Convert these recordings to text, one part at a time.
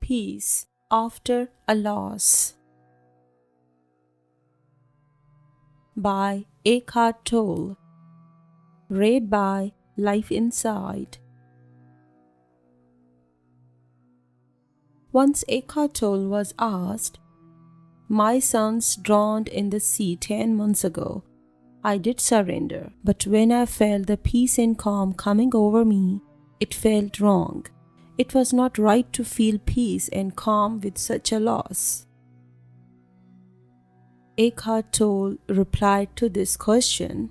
Peace After a Loss by Eckhart Tolle. Read by Life Inside. Once Eckhart Tolle was asked, "My sons drowned in the sea 10 months ago. I did surrender, but when I felt the peace and calm coming over me, it felt wrong. It was not right to feel peace and calm with such a loss." Eckhart Tolle replied to this question,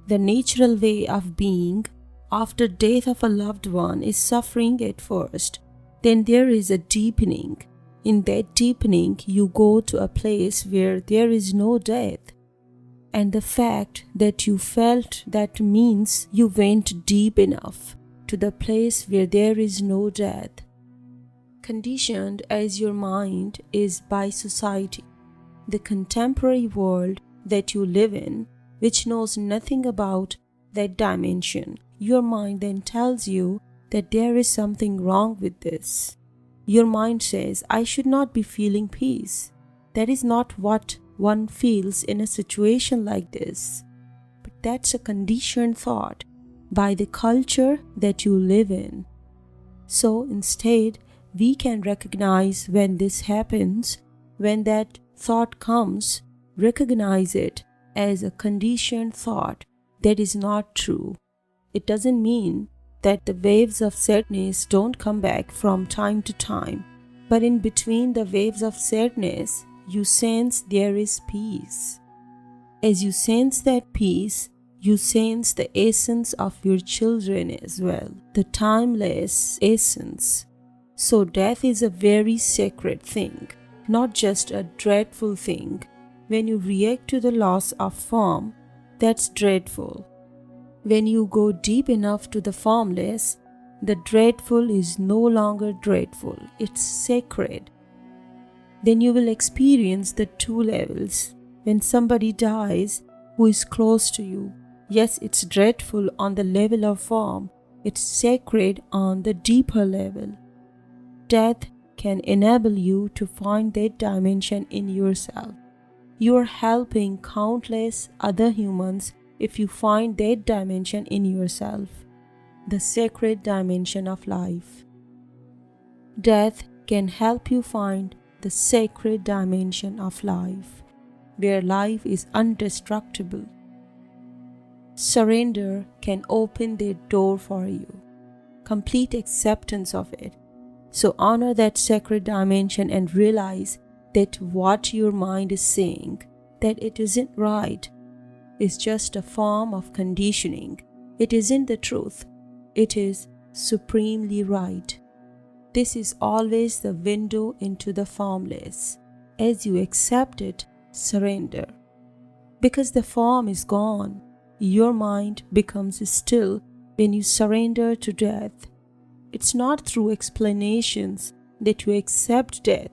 "The natural way of being after death of a loved one is suffering at first. Then there is a deepening. In that deepening, you go to a place where there is no death. And the fact that you felt that means you went deep enough to the place where there is no death. Conditioned as your mind is by society, the contemporary world that you live in, which knows nothing about that dimension, your mind then tells you that there is something wrong with this. Your mind says, I should not be feeling peace. That is not what one feels in a situation like this. But that's a conditioned thought by the culture that you live in. So instead, we can recognize when this happens, when that thought comes, recognize it as a conditioned thought that is not true. It doesn't mean that the waves of sadness don't come back from time to time, but in between the waves of sadness, you sense there is peace. As you sense that peace, you sense the essence of your children as well, the timeless essence. So death is a very sacred thing, not just a dreadful thing. When you react to the loss of form, that's dreadful. When you go deep enough to the formless, the dreadful is no longer dreadful, it's sacred. Then you will experience the two levels. When somebody dies who is close to you, yes, it's dreadful on the level of form, it's sacred on the deeper level. Death can enable you to find that dimension in yourself. You are helping countless other humans if you find that dimension in yourself, the sacred dimension of life. Death can help you find the sacred dimension of life, where life is indestructible. Surrender can open that door for you, complete acceptance of it. So honor that sacred dimension and realize that what your mind is saying, that it isn't right, is just a form of conditioning. It isn't the truth. It is supremely right. This is always the window into the formless. As you accept it, surrender. Because the form is gone, your mind becomes still when you surrender to death. It's not through explanations that you accept death.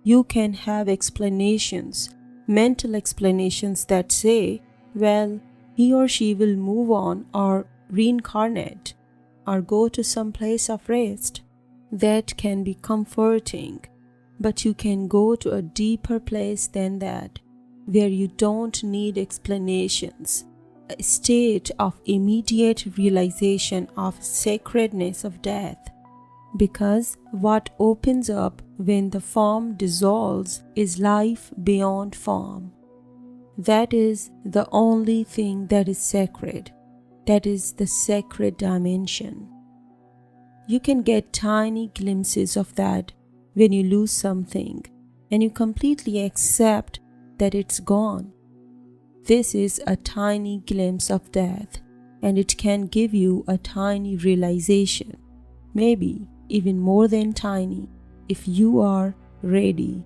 You can have explanations, mental explanations that say, well, he or she will move on or reincarnate or go to some place of rest. That can be comforting, but you can go to a deeper place than that, where you don't need explanations, a state of immediate realization of sacredness of death. Because what opens up when the form dissolves is life beyond form. That is the only thing that is sacred. That is the sacred dimension. You can get tiny glimpses of that when you lose something and you completely accept that it's gone. This is a tiny glimpse of death, and it can give you a tiny realization, maybe even more than tiny, if you are ready.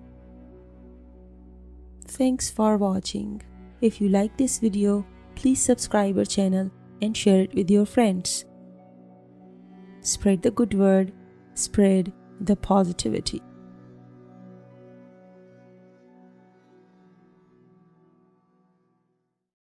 Thanks for watching. If you like this video, please subscribe our channel and share it with your friends. Spread the good word, spread the positivity.